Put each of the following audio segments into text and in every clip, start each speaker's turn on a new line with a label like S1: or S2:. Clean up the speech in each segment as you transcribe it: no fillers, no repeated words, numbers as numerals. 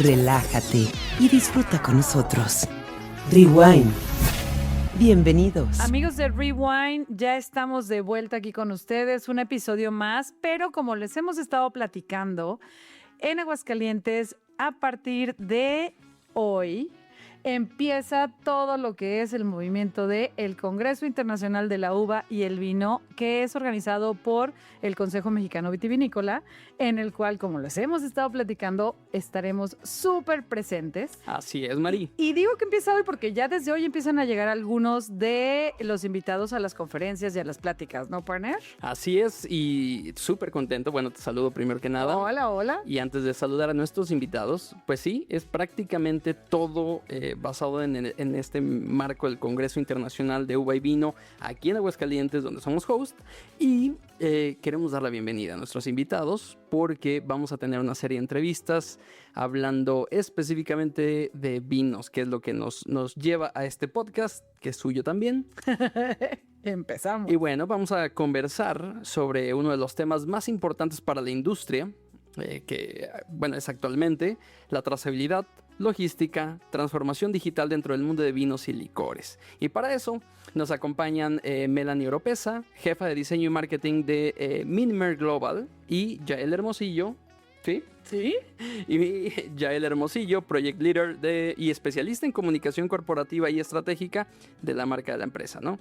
S1: relájate y disfruta con nosotros. Rewind. Bienvenidos.
S2: Amigos de Rewind, ya estamos de vuelta aquí con ustedes, un episodio más, pero como les hemos estado platicando, en Aguascalientes, a partir de hoy, empieza todo lo que es el movimiento del Congreso Internacional de la Uva y el Vino, que es organizado por el Consejo Mexicano Vitivinícola, en el cual, como les hemos estado platicando, estaremos súper presentes.
S3: Así es, Mari.
S2: Y digo que empieza hoy porque ya desde hoy empiezan a llegar algunos de los invitados a las conferencias y a las pláticas, ¿no, partner?
S3: Así es, y súper contento. Bueno, te saludo primero que nada.
S2: Hola, hola.
S3: Y antes de saludar a nuestros invitados, pues sí, es prácticamente todo basado en este marco del Congreso Internacional de Uva y Vino aquí en Aguascalientes, donde somos host. Y queremos dar la bienvenida a nuestros invitados porque vamos a tener una serie de entrevistas hablando específicamente de vinos, que es lo que nos lleva a este podcast, que es suyo también.
S2: Empezamos.
S3: Y bueno, vamos a conversar sobre uno de los temas más importantes para la industria, que bueno, es actualmente la trazabilidad, logística, transformación digital dentro del mundo de vinos y licores. Y para eso nos acompañan Melanie Oropesa, jefa de diseño y marketing de Minimer Global, y Yael Hermosillo, ¿sí?
S2: ¿Sí?
S3: Y Yael Hermosillo, Project Leader y especialista en comunicación corporativa y estratégica de la marca de la empresa, ¿no?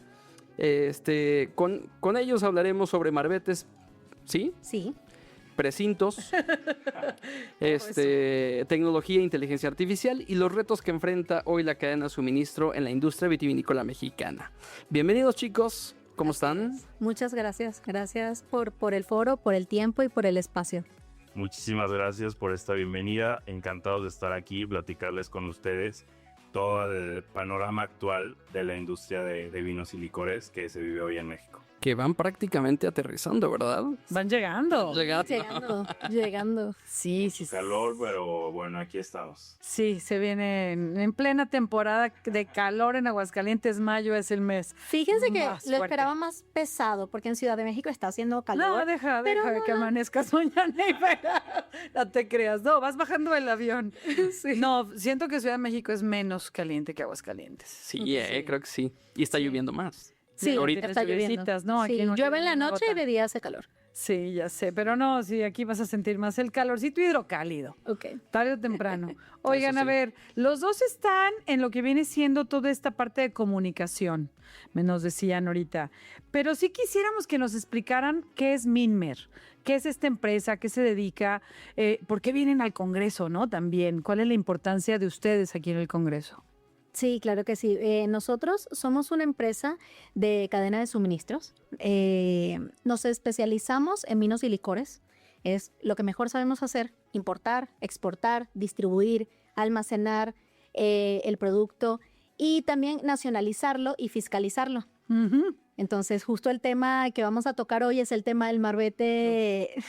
S3: Con ellos hablaremos sobre marbetes, ¿sí?
S4: Sí.
S3: Precintos, tecnología e inteligencia artificial y los retos que enfrenta hoy la cadena de suministro en la industria vitivinícola mexicana. Bienvenidos, chicos, ¿cómo están?
S4: Muchas gracias. Gracias por el foro, por el tiempo y por el espacio.
S5: Muchísimas gracias por esta bienvenida. Encantados de estar aquí, platicarles con ustedes todo el panorama actual de la industria de vinos y licores que se vive hoy en México.
S3: Que van prácticamente aterrizando, ¿verdad?
S2: Van llegando.
S4: Llegando.
S2: Sí.
S5: Calor, pero bueno, aquí estamos.
S2: Sí, se viene en plena temporada de calor en Aguascalientes. Mayo es el mes.
S4: Fíjense que
S2: Más
S4: lo
S2: fuerte.
S4: esperaba más pesado, porque en Ciudad de México está haciendo calor.
S2: No, deja
S4: pero
S2: que amanezcas mañana. No te creas. No, vas bajando el avión.
S4: Sí.
S2: No, siento que Ciudad de México es menos caliente que Aguascalientes.
S3: Sí, creo que sí. Y está lloviendo más.
S4: Sí,
S3: ahorita
S4: está lloviendo.
S2: lluviecitas, ¿no?
S4: Sí,
S2: Aquí no
S4: llueve en la
S2: hay una
S4: noche y
S2: gota.
S4: de día hace calor.
S2: Sí, ya sé, pero no, sí, aquí vas a sentir más el calorcito hidrocálido,
S4: Ok.
S2: tarde o temprano. Oigan,
S3: Eso sí.
S2: a ver, los dos están en lo que viene siendo toda esta parte de comunicación, me nos decían ahorita, pero sí quisiéramos que nos explicaran qué es Minmer, qué es esta empresa, qué se dedica, por qué vienen al Congreso, ¿no? También, ¿cuál es la importancia de ustedes aquí en el Congreso?
S4: Sí, claro que sí. Nosotros somos una empresa de cadena de suministros. Nos especializamos en vinos y licores. Es lo que mejor sabemos hacer: importar, exportar, distribuir, almacenar el producto y también nacionalizarlo y fiscalizarlo.
S2: Ujú.
S4: Entonces, justo el tema que vamos a tocar hoy es el tema del marbete,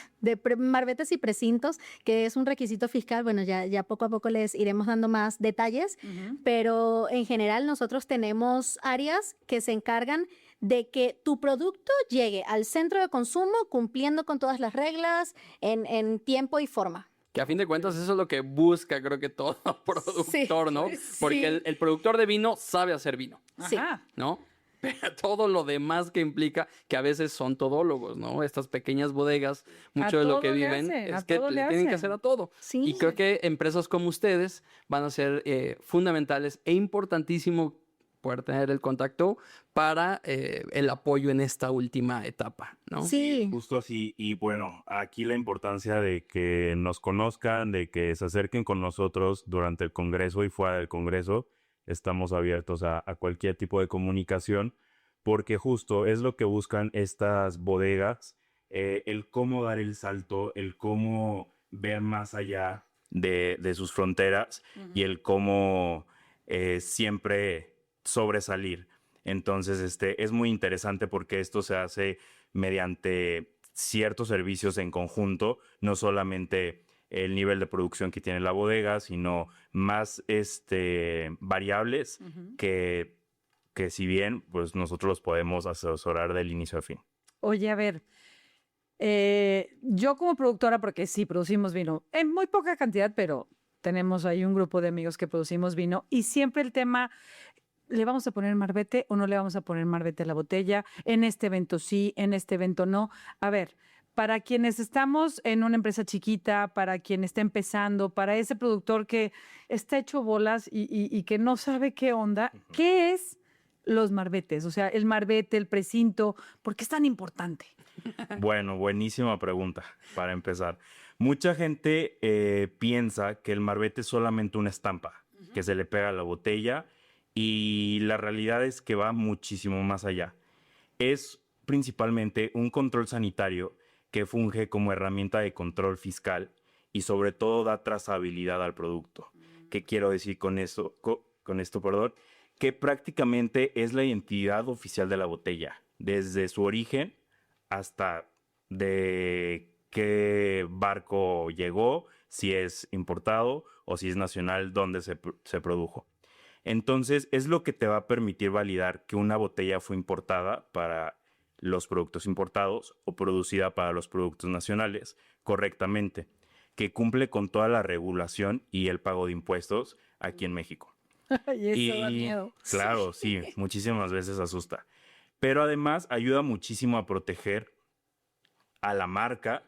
S4: marbetes y precintos, que es un requisito fiscal. Bueno, ya poco a poco les iremos dando más detalles, pero en general nosotros tenemos áreas que se encargan de que tu producto llegue al centro de consumo cumpliendo con todas las reglas en tiempo y forma.
S3: Que a fin de cuentas eso es lo que busca, creo que todo productor, ¿no?
S4: Sí.
S3: Porque el productor de vino sabe hacer vino,
S4: Sí.
S2: Ajá.
S3: ¿no? Pero todo lo demás que implica, que a veces son todólogos, ¿no? Estas pequeñas bodegas, mucho de lo
S2: todo
S3: que
S2: le
S3: viven
S2: hacen, a
S3: es que
S2: todo le
S3: le tienen que
S2: hacen.
S3: hacer a todo.
S4: Sí.
S3: Y creo que empresas como ustedes van a ser fundamentales e importantísimo poder tener el contacto para el apoyo en esta última etapa, ¿no?
S4: Sí.
S5: Justo así. Y bueno, aquí la importancia de que nos conozcan, de que se acerquen con nosotros durante el Congreso y fuera del Congreso. Estamos abiertos a cualquier tipo de comunicación, porque justo es lo que buscan estas bodegas, el cómo dar el salto, el cómo ver más allá de sus fronteras y el cómo siempre sobresalir. Entonces, es muy interesante porque esto se hace mediante ciertos servicios en conjunto, no solamente el nivel de producción que tiene la bodega, sino más variables que si bien pues nosotros los podemos asesorar del inicio a fin.
S2: Oye, a ver, yo como productora, porque sí producimos vino en muy poca cantidad, pero tenemos ahí un grupo de amigos que producimos vino y siempre el tema, ¿le vamos a poner marbete o no le vamos a poner marbete a la botella? En este evento sí, en este evento no. A ver, para quienes estamos en una empresa chiquita, para quien está empezando, para ese productor que está hecho bolas y que no sabe qué onda, ¿qué es los marbetes? O sea, el marbete, el precinto, ¿por qué es tan importante?
S5: Bueno, buenísima pregunta para empezar. Mucha gente piensa que el marbete es solamente una estampa que se le pega a la botella y la realidad es que va muchísimo más allá. Es principalmente un control sanitario que funge como herramienta de control fiscal y sobre todo da trazabilidad al producto. ¿Qué quiero decir con esto? Perdón, que prácticamente es la identidad oficial de la botella, desde su origen hasta de qué barco llegó, si es importado o si es nacional, dónde se produjo. Entonces, es lo que te va a permitir validar que una botella fue importada para los productos importados o producida para los productos nacionales correctamente, que cumple con toda la regulación y el pago de impuestos aquí en México.
S2: Y eso da miedo.
S5: Claro, sí, muchísimas veces asusta. Pero además ayuda muchísimo a proteger a la marca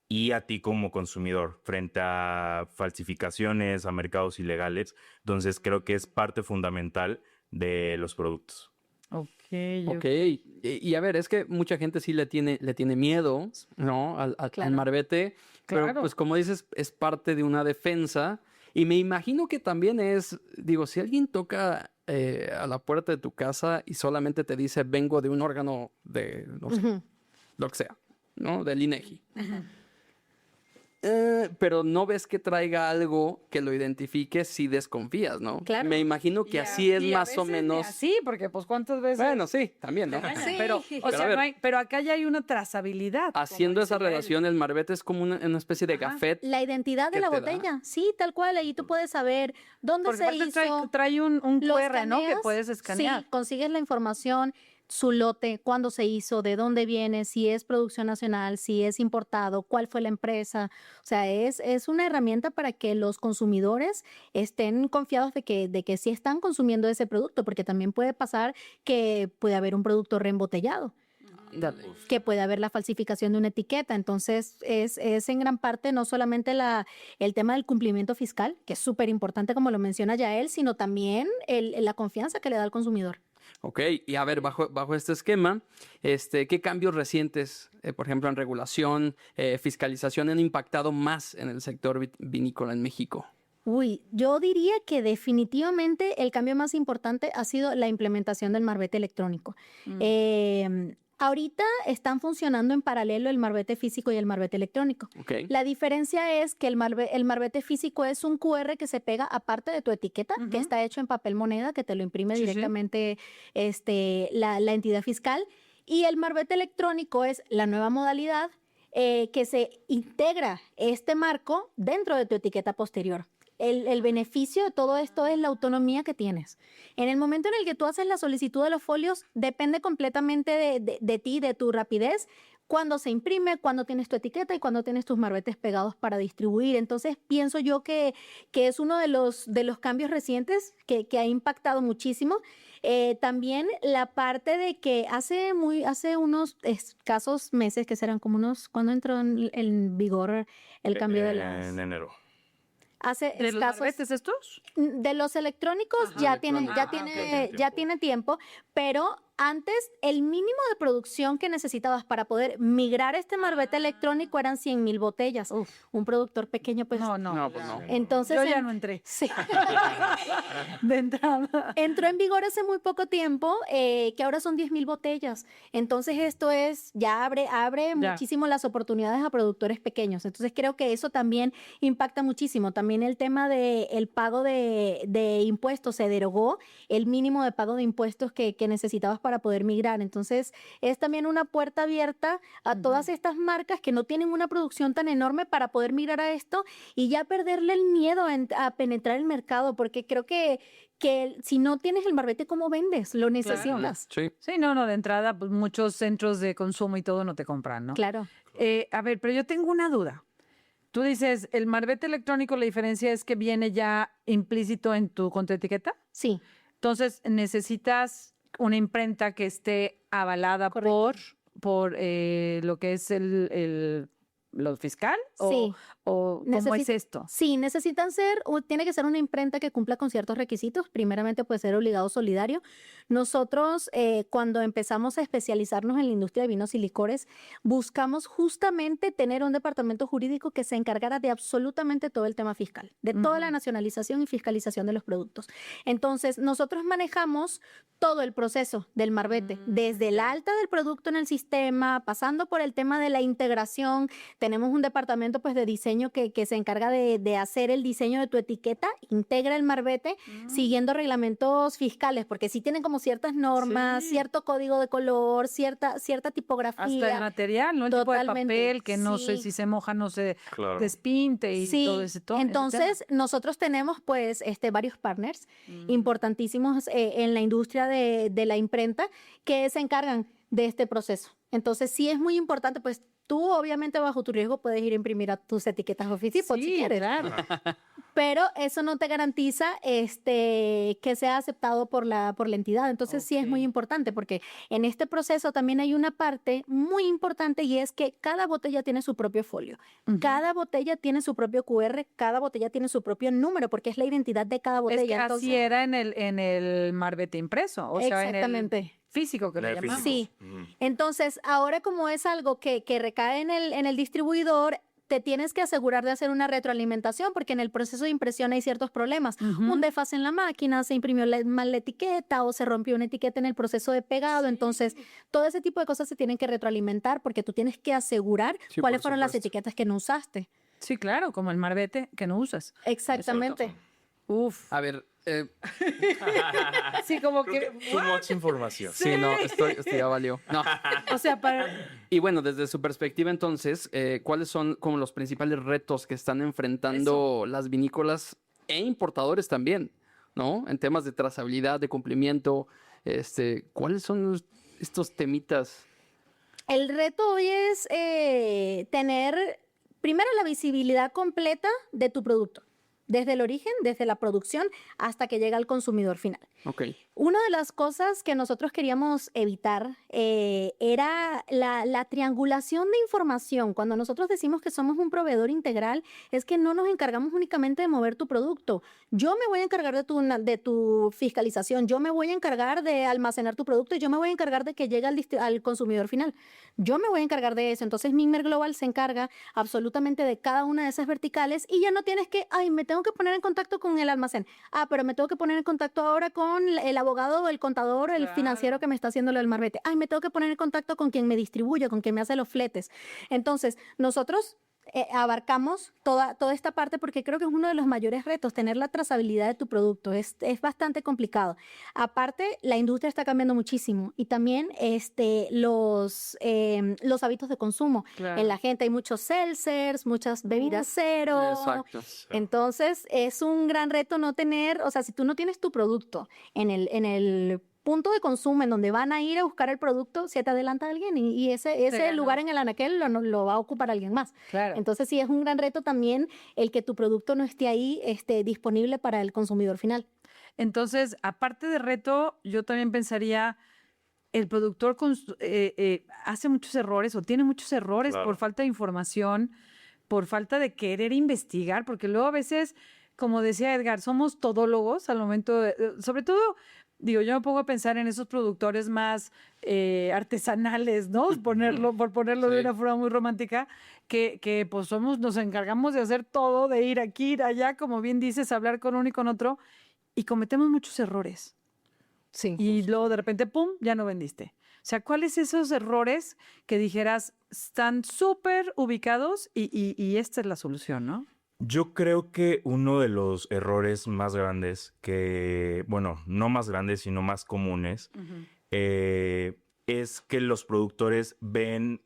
S5: y a ti como consumidor frente a falsificaciones, a mercados ilegales. Entonces creo que es parte fundamental de los productos.
S2: Ok.
S3: Y a ver, es que mucha gente sí le tiene miedo, ¿no? Al marbete.
S2: Claro.
S3: Pero pues como dices, es parte de una defensa. Y me imagino que también es, digo, si alguien toca a la puerta de tu casa y solamente te dice, vengo de un órgano de, no sé, lo que sea, ¿no? Del INEGI. Pero no ves que traiga algo que lo identifique si desconfías, ¿no?
S4: Claro.
S3: Me imagino que así es
S2: Y a
S3: más o
S2: veces
S3: menos.
S2: Sí, porque pues cuántas veces.
S3: Bueno, sí, también, ¿no?
S4: Sí.
S2: Pero, o
S3: Pero
S2: sea,
S3: a ver.
S2: pero acá ya hay una trazabilidad.
S3: Haciendo
S2: como
S3: esa
S2: dice él.
S3: relación, el marbete es como una especie de gafet.
S4: La identidad de
S3: ¿Qué
S4: la
S3: te da?
S4: botella, sí, tal cual, ahí tú puedes saber dónde
S2: Porque
S4: se
S2: aparte
S4: hizo.
S2: trae un
S4: lo
S2: QR, ¿no? Que
S4: escaneas,
S2: puedes escanear.
S4: Sí, consigues la información, su lote, cuándo se hizo, de dónde viene, si es producción nacional, si es importado, cuál fue la empresa. O sea, es una herramienta para que los consumidores estén confiados de que sí están consumiendo ese producto, porque también puede pasar que puede haber un producto reembotellado,
S3: Dale.
S4: que puede haber la falsificación de una etiqueta. Entonces, es en gran parte no solamente el tema del cumplimiento fiscal, que es súper importante como lo menciona Yael, sino también la confianza que le da al consumidor.
S3: Ok, y a ver, bajo este esquema, ¿qué cambios recientes, por ejemplo, en regulación, fiscalización, han impactado más en el sector vinícola en México?
S4: Uy, yo diría que definitivamente el cambio más importante ha sido la implementación del marbete electrónico. Ahorita están funcionando en paralelo el marbete físico y el marbete electrónico.
S3: Ok.
S4: La diferencia es que el marbete físico es un QR que se pega aparte de tu etiqueta, que está hecho en papel moneda, que te lo imprime
S2: Sí, sí.
S4: directamente la entidad fiscal. Y el marbete electrónico es la nueva modalidad que se integra este marco dentro de tu etiqueta posterior. El beneficio de todo esto es la autonomía que tienes. En el momento en el que tú haces la solicitud de los folios, depende completamente de ti, de tu rapidez, cuándo se imprime, cuándo tienes tu etiqueta y cuándo tienes tus marbetes pegados para distribuir. Entonces, pienso yo que es uno de los cambios recientes que ha impactado muchísimo. También la parte de que hace unos escasos meses, que serán como ¿cuándo entró en vigor el cambio de las...?
S5: En enero.
S4: Hace
S2: ¿De los
S4: escasos...
S2: marbetes estos?
S4: De los electrónicos ya tiene tiempo, pero antes el mínimo de producción que necesitabas para poder migrar este marbete electrónico eran 100,000 botellas. Un productor pequeño, pues...
S2: No.
S3: No, pues no.
S4: Entonces,
S2: Yo ya no entré.
S4: Sí.
S2: De entrada.
S4: Entró en vigor hace muy poco tiempo, que ahora son 10,000 botellas. Entonces esto ya abre muchísimo las oportunidades a productores pequeños. Entonces creo que eso también impacta muchísimo. También el tema del pago de impuestos se derogó, el mínimo de pago de impuestos que necesitabas para poder migrar. Entonces es también una puerta abierta a todas estas marcas que no tienen una producción tan enorme para poder migrar a esto y ya perderle el miedo a penetrar el mercado, porque creo que si no tienes el marbete, ¿cómo vendes? Lo necesitas.
S3: Sí.
S2: Sí, no, de entrada, pues muchos centros de consumo y todo no te compran, ¿no?
S4: Claro.
S2: A ver, pero yo tengo una duda. Tú dices, el marbete electrónico, la diferencia es que viene ya implícito en tu contraetiqueta.
S4: Sí,
S2: Entonces, necesitas una imprenta que esté avalada
S4: Correcto.
S2: por lo que es lo fiscal.
S4: Sí.
S2: ¿O cómo es esto?
S4: Sí, necesitan ser, o tiene que ser una imprenta que cumpla con ciertos requisitos. Primeramente puede ser obligado solidario. Nosotros, cuando empezamos a especializarnos en la industria de vinos y licores, buscamos justamente tener un departamento jurídico que se encargara de absolutamente todo el tema fiscal, de toda la nacionalización y fiscalización de los productos. Entonces, nosotros manejamos todo el proceso del marbete, desde el alta del producto en el sistema, pasando por el tema de la integración. Tenemos un departamento pues de diseño que se encarga de hacer el diseño de tu etiqueta, integra el marbete siguiendo reglamentos fiscales, porque sí tienen como ciertas normas,
S2: Sí.
S4: cierto código de color, cierta tipografía.
S2: Hasta el material, ¿no? El tipo de
S4: Totalmente,
S2: papel que no sé
S4: sí.
S2: si se moja, no se
S5: Claro.
S2: despinte y
S4: Sí,
S2: todo ese ese tema.
S4: entonces nosotros tenemos pues varios partners importantísimos en la industria de la imprenta que se encargan de este proceso. Entonces sí es muy importante, pues tú obviamente bajo tu riesgo puedes ir a imprimir a tus etiquetas Office Depot si quieres,
S2: claro.
S4: pero eso no te garantiza que sea aceptado por la entidad. Entonces sí es muy
S2: Ok.
S4: importante porque en este proceso también hay una parte muy importante y es que cada botella tiene su propio folio.
S2: Ujú.
S4: Cada botella tiene su propio QR, cada botella tiene su propio número porque es la identidad de cada
S2: Es
S4: botella.
S2: que
S4: Entonces,
S2: así era en el marbete impreso, o sea, en el
S4: exactamente.
S2: físico que
S5: La
S2: le
S5: de
S2: llamamos.
S4: Sí.
S5: físicos. Ujú.
S4: Entonces, ahora como es algo que recae en el distribuidor, te tienes que asegurar de hacer una retroalimentación porque en el proceso de impresión hay ciertos problemas.
S2: Ujú.
S4: Un desfase en la máquina, se imprimió mal la etiqueta o se rompió una etiqueta en el proceso de pegado. Entonces, todo ese tipo de cosas se tienen que retroalimentar porque tú tienes que asegurar
S3: Sí,
S4: cuáles
S3: por
S4: fueron las
S3: supuesto.
S4: etiquetas que no usaste.
S2: Sí, claro, como el marbete que no usas.
S4: Exactamente.
S2: Uf.
S3: A ver,
S2: Sí, como que,
S6: Too much información.
S3: sí, no, esto ya valió. No.
S2: o sea, para...
S3: Y bueno, desde su perspectiva entonces, ¿cuáles son como los principales retos que están enfrentando las vinícolas e importadores también, ¿no? En temas de trazabilidad, de cumplimiento, ¿cuáles son estos temitas?
S4: El reto hoy es tener primero la visibilidad completa de tu producto, desde el origen, desde la producción, hasta que llega al consumidor final.
S3: Ok.
S4: Una de las cosas que nosotros queríamos evitar era la triangulación de información. Cuando nosotros decimos que somos un proveedor integral, es que no nos encargamos únicamente de mover tu producto. Yo me voy a encargar de tu fiscalización, yo me voy a encargar de almacenar tu producto y yo me voy a encargar de que llegue al consumidor final. Yo me voy a encargar de eso. Entonces, Minmer Global se encarga absolutamente de cada una de esas verticales y ya no tienes que, me tengo que poner en contacto con el almacén. Pero me tengo que poner en contacto ahora con el abogado, el contador, el
S2: Claro.
S4: financiero que me está haciendo lo del marbete. Me tengo que poner en contacto con quien me distribuye, con quien me hace los fletes. Entonces, nosotros abarcamos toda esta parte porque creo que es uno de los mayores retos, tener la trazabilidad de tu producto. Es bastante complicado. Aparte, la industria está cambiando muchísimo y también los hábitos de consumo.
S2: Claro.
S4: En la gente hay muchos seltzers, muchas bebidas cero.
S3: Exacto.
S4: Entonces, es un gran reto no tener, o sea, si tú no tienes tu producto en el punto de consumo en donde van a ir a buscar el producto, se te adelanta alguien y ese
S2: ganó.
S4: lugar en el anaquel lo va a ocupar alguien más.
S2: Claro.
S4: Entonces, sí, es un gran reto también el que tu producto no esté ahí disponible para el consumidor final.
S2: Entonces, aparte de reto, yo también pensaría, el productor hace muchos errores o tiene muchos errores
S5: Claro.
S2: por falta de información, por falta de querer investigar, porque luego a veces, como decía Edgar, somos todólogos al momento sobre todo, digo, yo me pongo a pensar en esos productores más artesanales, ¿no? Por ponerlo de
S3: Sí.
S2: una forma muy romántica, que pues nos encargamos de hacer todo, de ir aquí, ir allá, como bien dices, hablar con uno y con otro, y cometemos muchos errores.
S1: Sí.
S2: Y luego de repente, ¡pum!, ya no vendiste. O sea, ¿cuáles esos errores que dijeras están súper ubicados y esta es la solución, ¿no?
S5: Yo creo que uno de los errores más grandes bueno, no más grandes, sino más comunes, es que los productores ven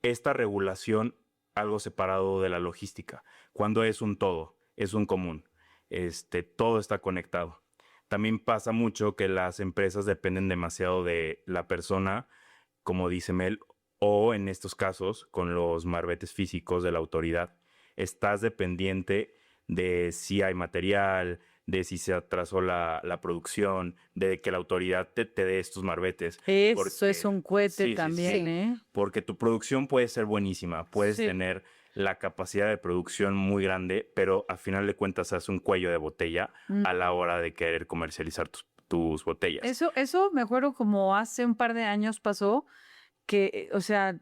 S5: esta regulación algo separado de la logística, cuando es un todo, es un común, todo está conectado. También pasa mucho que las empresas dependen demasiado de la persona, como dice Mel, o en estos casos con los marbetes físicos de la autoridad. estás dependiente de si hay material, de si se atrasó la producción, de que la autoridad te dé estos marbetes.
S2: Eso es un cohete
S5: sí,
S2: también,
S5: sí.
S2: ¿eh?
S5: Porque tu producción puede ser buenísima, puedes
S2: Sí.
S5: tener la capacidad de producción muy grande, pero a final de cuentas haces un cuello de botella a la hora de querer comercializar tus botellas.
S2: Eso me acuerdo como hace un par de años pasó, que, o sea,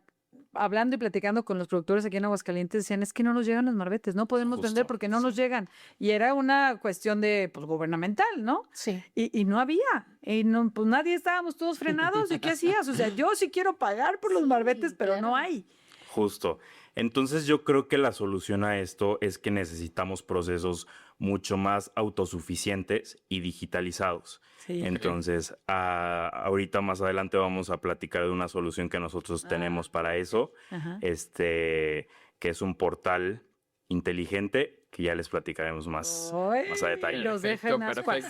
S2: hablando y platicando con los productores aquí en Aguascalientes, decían, es que no nos llegan los marbetes, no podemos vender
S5: Justo,
S2: porque no nos llegan. Y era una cuestión de, pues, gubernamental, ¿no?
S4: Sí.
S2: Y no había, y no, pues nadie estábamos todos frenados, ¿y qué hacías? O sea, yo sí quiero pagar por los marbetes, pero no
S4: claro.
S2: hay.
S5: Justo. Entonces yo creo que la solución a esto es que necesitamos procesos mucho más autosuficientes y digitalizados.
S2: Sí.
S5: Entonces, ahorita más adelante vamos a platicar de una solución que nosotros tenemos para eso,
S2: Ajá.
S5: que es un portal inteligente que ya les platicaremos más a detalle.
S2: Nos deja en ascuas.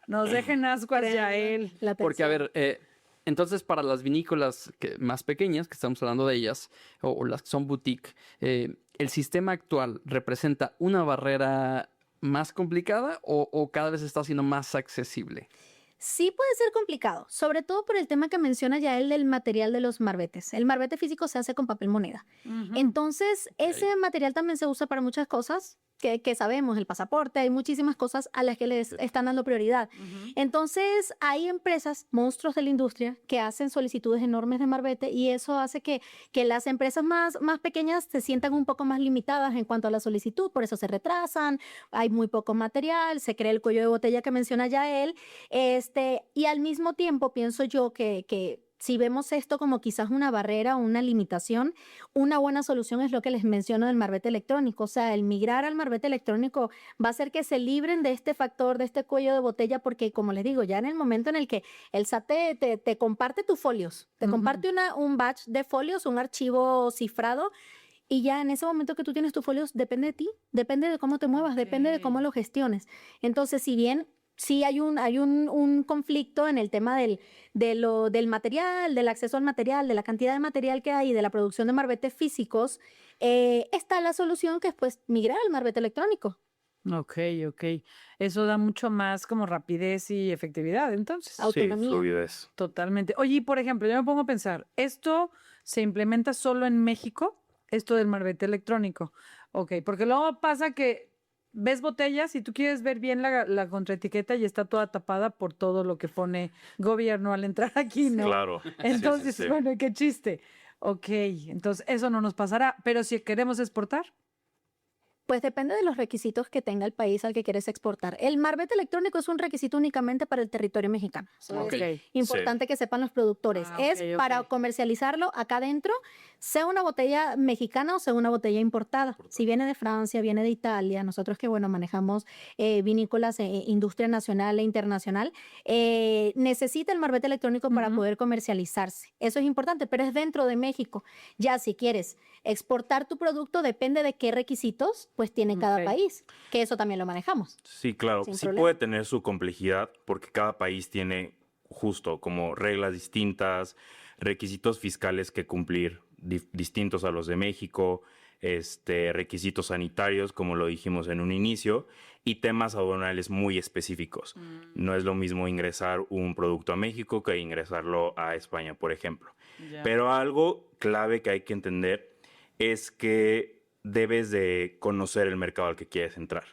S2: Nos deja en ascuas ya él.
S4: La
S3: Porque, a
S4: atención.
S3: ver, entonces para las vinícolas más pequeñas, que estamos hablando de ellas, o las que son boutique, ¿el sistema actual representa una barrera más complicada o cada vez está siendo más accesible?
S4: Sí puede ser complicado, sobre todo por el tema que menciona ya él del material de los marbetes. El marbete físico se hace con papel moneda. Entonces, ese material también se usa para muchas cosas que sabemos, el pasaporte, hay muchísimas cosas a las que les están dando prioridad. Entonces, hay empresas, monstruos de la industria, que hacen solicitudes enormes de marbete y eso hace que las empresas más pequeñas se sientan un poco más limitadas en cuanto a la solicitud, por eso se retrasan, hay muy poco material, se crea el cuello de botella que menciona ya él, y al mismo tiempo pienso yo que si vemos esto como quizás una barrera o una limitación, una buena solución es lo que les menciono del marbete electrónico. O sea, el migrar al marbete electrónico va a hacer que se libren de este factor, de este cuello de botella, porque como les digo, ya en el momento en el que el SAT te comparte tus folios, te comparte un batch de folios, un archivo cifrado, y ya en ese momento que tú tienes tus folios, depende de ti, depende de cómo te muevas, depende de cómo lo gestiones. Entonces, si bien sí hay un conflicto en el tema del material, del acceso al material, de la cantidad de material que hay y de la producción de marbetes físicos, está la solución que es pues migrar al marbete electrónico.
S2: Ok. Eso da mucho más como rapidez y efectividad, entonces.
S4: Autonomía.
S5: Sí, fluidez.
S2: Totalmente. Oye, y por ejemplo, yo me pongo a pensar, ¿esto se implementa solo en México? Esto del marbete electrónico. Ok, porque luego pasa que ves botellas y tú quieres ver bien la contraetiqueta y está toda tapada por todo lo que pone gobierno al entrar aquí, ¿no?
S5: Claro.
S2: Entonces,
S5: Sí.
S2: bueno, qué chiste. Ok, entonces eso no nos pasará, pero si queremos exportar.
S4: Pues depende de los requisitos que tenga el país al que quieres exportar. El marbete electrónico es un requisito únicamente para el territorio mexicano. Eso
S3: Ok.
S4: es importante que sepan los productores.
S2: Ah,
S4: es
S2: ok.
S4: para comercializarlo acá adentro, sea una botella mexicana o sea una botella importada. Si viene de Francia, viene de Italia, nosotros que bueno manejamos vinícolas, industria nacional e internacional, necesita el marbete electrónico para poder comercializarse. Eso es importante, pero es dentro de México. Ya si quieres exportar tu producto, depende de qué requisitos pues tiene cada
S2: Ok.
S4: país, que eso también lo manejamos.
S5: Sí, claro.
S4: Sin
S5: Sí
S4: problema.
S5: puede tener su complejidad porque cada país tiene justo como reglas distintas, requisitos fiscales que cumplir distintos a los de México, requisitos sanitarios, como lo dijimos en un inicio, y temas aduanales muy específicos. No es lo mismo ingresar un producto a México que ingresarlo a España, por ejemplo.
S2: Ya.
S5: Pero algo clave que hay que entender es que debes de conocer el mercado al que quieres entrar.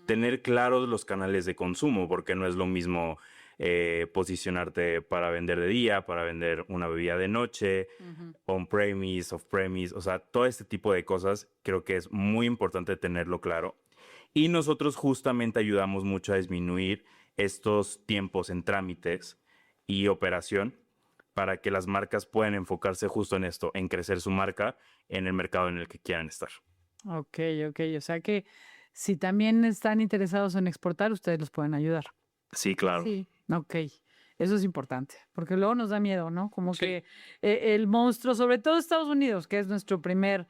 S5: Tener claros los canales de consumo, porque no es lo mismo posicionarte para vender de día, para vender una bebida de noche, on-premise, off-premise, o sea, todo este tipo de cosas creo que es muy importante tenerlo claro. Y nosotros justamente ayudamos mucho a disminuir estos tiempos en trámites y operación para que las marcas puedan enfocarse justo en esto, en crecer su marca en el mercado en el que quieran estar.
S2: Ok. O sea que si también están interesados en exportar, ustedes los pueden ayudar.
S5: Sí, claro.
S4: Sí.
S2: Ok. Eso es importante, porque luego nos da miedo, ¿no? Como
S3: Sí.
S2: que el monstruo, sobre todo Estados Unidos, que es nuestro primer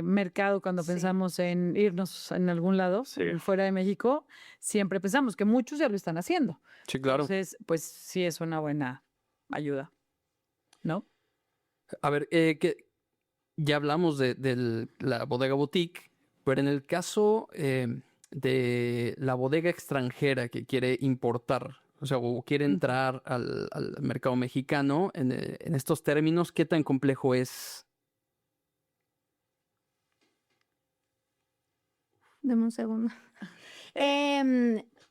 S2: mercado cuando
S4: Sí.
S2: pensamos en irnos en algún lado,
S5: Sí.
S2: fuera de México, siempre pensamos que muchos ya lo están haciendo.
S3: Sí, claro.
S2: Entonces, pues sí es una buena ayuda, ¿no?
S3: A ver, ya hablamos de la bodega boutique, pero en el caso de la bodega extranjera que quiere importar, o sea, o quiere entrar al mercado mexicano, en estos términos, ¿qué tan complejo es?
S4: Deme un segundo.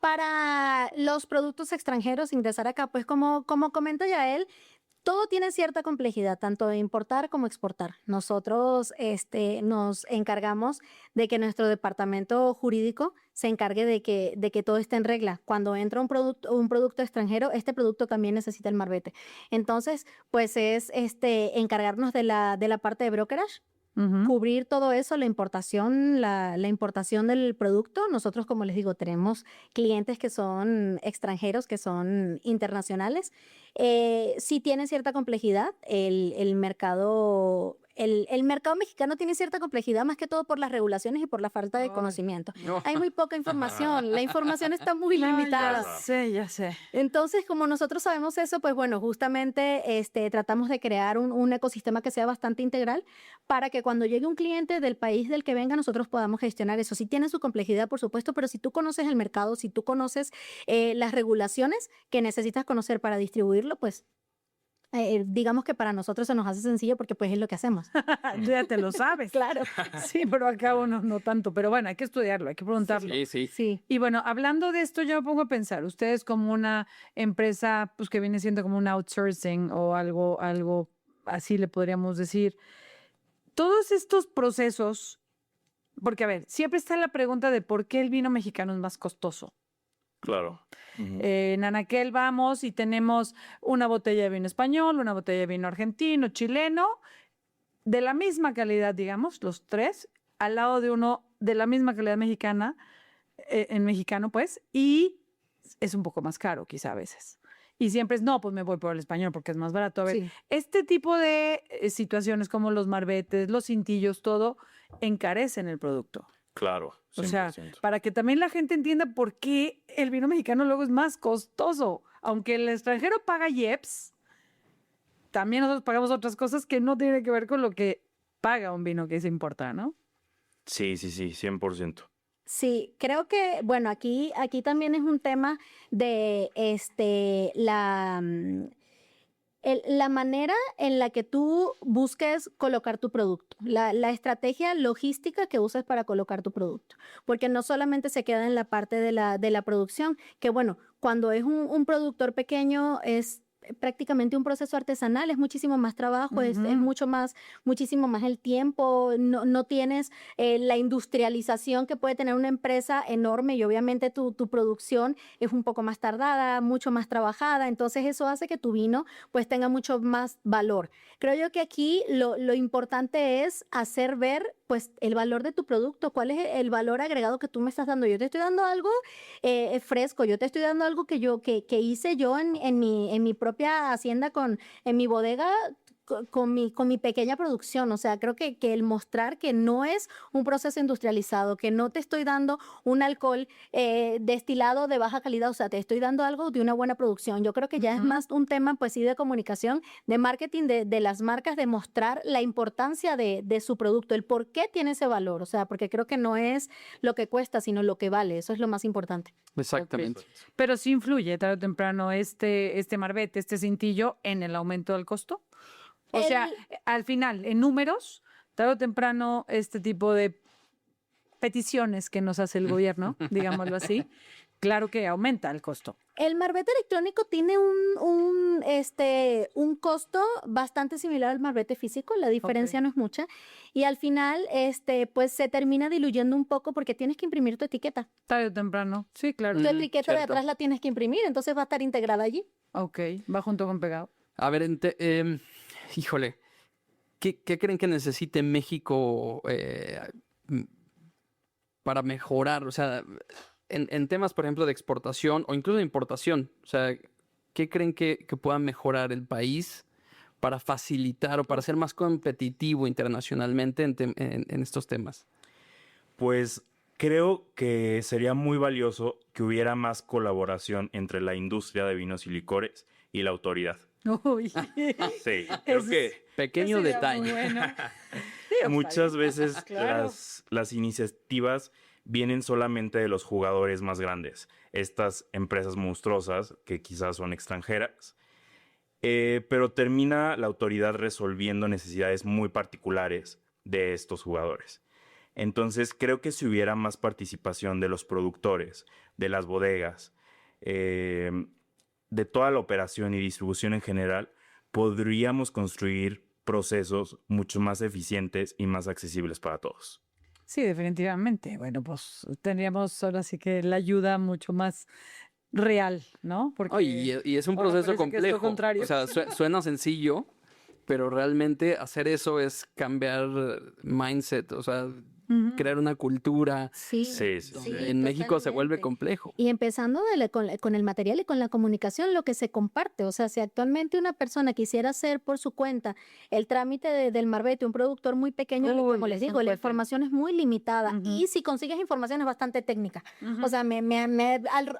S4: Para los productos extranjeros, ingresar acá, pues como comenta Yael, todo tiene cierta complejidad, tanto de importar como exportar. Nosotros nos encargamos de que nuestro departamento jurídico se encargue de que todo esté en regla. Cuando entra un producto extranjero, este producto también necesita el marbete. Entonces, pues es encargarnos de la parte de brokerage, cubrir todo eso, la importación del producto. Nosotros, como les digo, tenemos clientes que son extranjeros, que son internacionales. Sí tiene cierta complejidad. El mercado mexicano tiene cierta complejidad, más que todo por las regulaciones y por la falta de conocimiento.
S3: No.
S4: Hay muy poca información. La información está muy limitada.
S2: Ya sé.
S4: Entonces, como nosotros sabemos eso, pues bueno, justamente tratamos de crear un ecosistema que sea bastante integral para que cuando llegue un cliente del país del que venga, nosotros podamos gestionar eso. Sí tiene su complejidad, por supuesto, pero si tú conoces el mercado, si tú conoces las regulaciones que necesitas conocer para distribuirlo, pues digamos que para nosotros se nos hace sencillo porque pues es lo que hacemos.
S2: Ya te lo sabes.
S4: Claro.
S2: Sí, pero acá uno no tanto. Pero bueno, hay que estudiarlo, hay que preguntarlo.
S3: Sí.
S4: Sí.
S2: Y bueno, hablando de esto, yo me pongo a pensar, ustedes como una empresa, pues que viene siendo como un outsourcing o algo así le podríamos decir, todos estos procesos, porque a ver, siempre está la pregunta de por qué el vino mexicano es más costoso.
S5: Claro.
S2: En Anaquel vamos y tenemos una botella de vino español, una botella de vino argentino, chileno, de la misma calidad, digamos, los tres, al lado de uno de la misma calidad mexicana, en mexicano, pues, y es un poco más caro, quizá a veces. Y siempre es, no, pues me voy por el español porque es más barato. A ver,
S4: Sí.
S2: este tipo de situaciones como los marbetes, los cintillos, todo, encarecen el producto.
S5: Claro.
S2: O sea,
S5: 100%.
S2: para que también la gente entienda por qué el vino mexicano luego es más costoso. Aunque el extranjero paga IEPS, también nosotros pagamos otras cosas que no tienen que ver con lo que paga un vino que se importa, ¿no?
S5: Sí, 100%.
S4: Sí, creo que, bueno, aquí también es un tema de la manera en la que tú busques colocar tu producto, la estrategia logística que uses para colocar tu producto, porque no solamente se queda en la parte de la producción, que bueno, cuando es un productor pequeño es prácticamente un proceso artesanal, es muchísimo más trabajo, es muchísimo más el tiempo, no tienes la industrialización que puede tener una empresa enorme y obviamente tu producción es un poco más tardada, mucho más trabajada, entonces eso hace que tu vino pues tenga mucho más valor. Creo yo que aquí lo importante es hacer ver pues el valor de tu producto, cuál es el valor agregado que tú me estás dando. Yo te estoy dando algo fresco, yo te estoy dando algo que hice yo en mi propia hacienda, en mi bodega, con mi pequeña producción. O sea, creo que el mostrar que no es un proceso industrializado, que no te estoy dando un alcohol destilado de baja calidad, o sea, te estoy dando algo de una buena producción. Yo creo que ya es más un tema, pues sí, de comunicación, de marketing, de las marcas, de mostrar la importancia de su producto, el por qué tiene ese valor. O sea, porque creo que no es lo que cuesta, sino lo que vale. Eso es lo más importante.
S3: Exactamente.
S2: Pero sí influye tarde o temprano este marbete, este cintillo en el aumento del costo. O sea, al final, en números, tarde o temprano, este tipo de peticiones que nos hace el gobierno, digámoslo así, claro que aumenta el costo.
S4: El marbete electrónico tiene un costo bastante similar al marbete físico, la diferencia no es mucha, y al final pues se termina diluyendo un poco porque tienes que imprimir tu etiqueta.
S2: Tarde o temprano, sí, claro.
S4: Tu etiqueta de
S3: cierto.
S4: atrás la tienes que imprimir, entonces va a estar integrada allí.
S2: Ok, va junto con pegado.
S3: A ver, híjole, ¿qué creen que necesite México para mejorar? O sea, en temas, por ejemplo, de exportación o incluso de importación. O sea, ¿qué creen que pueda mejorar el país para facilitar o para ser más competitivo internacionalmente en estos temas?
S5: Pues creo que sería muy valioso que hubiera más colaboración entre la industria de vinos y licores y la autoridad.
S2: Uy.
S5: Sí, creo
S2: Eso
S5: que
S3: Pequeño
S2: sería
S3: detalle.
S2: muy bueno. Digo,
S5: muchas veces
S2: Claro.
S5: las iniciativas vienen solamente de los jugadores más grandes, estas empresas monstruosas que quizás son extranjeras, pero termina la autoridad resolviendo necesidades muy particulares de estos jugadores. Entonces creo que si hubiera más participación de los productores, de las bodegas, de toda la operación y distribución en general, podríamos construir procesos mucho más eficientes y más accesibles para todos.
S2: Sí, definitivamente. Bueno, pues tendríamos ahora sí que la ayuda mucho más real, ¿no? Porque
S3: Y es un
S2: ahora
S3: proceso
S2: parece que es lo
S3: complejo.
S2: contrario.
S3: O sea, suena sencillo, pero realmente hacer eso es cambiar mindset, o sea,
S2: Ujú.
S3: crear una cultura.
S4: Sí.
S5: Sí, sí,
S4: Sí,
S5: sí.
S3: En México se vuelve
S4: totalmente.
S3: complejo.
S4: Y empezando con el material y con la comunicación, lo que se comparte. O sea, si actualmente una persona quisiera hacer por su cuenta el trámite del marbete, un productor muy pequeño,
S2: Uy,
S4: como les
S2: es un
S4: digo, la
S2: cohete.
S4: información es muy limitada.
S2: Ujú.
S4: Y si consigues información es bastante técnica.
S2: Ujú.
S4: O sea, me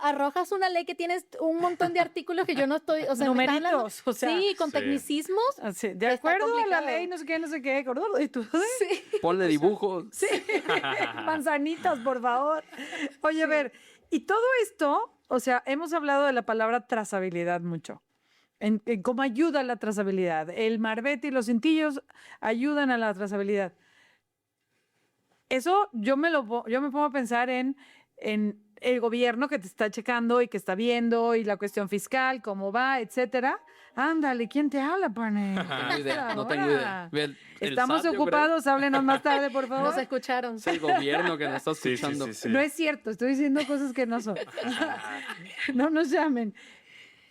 S4: arrojas una ley que tienes un montón de artículos que yo no estoy, o sea, me estás hablando-
S2: Numeritos, o sea,
S4: sí, con
S5: Sí.
S4: tecnicismos.
S2: así, de
S4: está
S2: acuerdo a la
S4: complicado.
S2: ley, no sé qué, gordo, y tú,
S4: Sí.
S3: Ponle dibujos.
S2: sí, manzanitas, por favor. Oye, a ver, y todo esto, o sea, hemos hablado de la palabra trazabilidad mucho. En cómo ayuda la trazabilidad. El marbete y los cintillos ayudan a la trazabilidad. Eso yo me pongo a pensar en el gobierno que te está checando y que está viendo y la cuestión fiscal, cómo va, etcétera. Ándale, ¿quién te habla, pane?
S3: No tengo idea, no tengo
S2: Ahora.
S3: idea. Ve, el
S2: Estamos
S3: SAT, yo creo.
S2: ocupados, háblenos más tarde, por favor.
S4: Nos escucharon.
S3: Es el gobierno que nos está
S5: Sí, sí,
S3: escuchando.
S5: sí, sí.
S2: No es cierto, estoy diciendo cosas que no son. No nos llamen.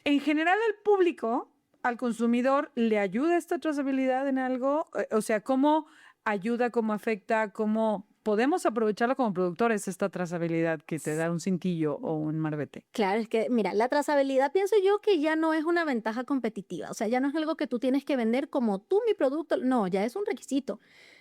S2: En general, al público, al consumidor, ¿le ayuda esta trazabilidad en algo? O sea, ¿cómo ayuda, cómo afecta, cómo podemos aprovecharlo como productores, esta trazabilidad que te da un cintillo o un marbete?
S4: Claro, es que, mira, la trazabilidad pienso yo que ya no es una ventaja competitiva, o sea, ya no es algo que tú tienes que vender como tú mi producto, no, ya es un requisito.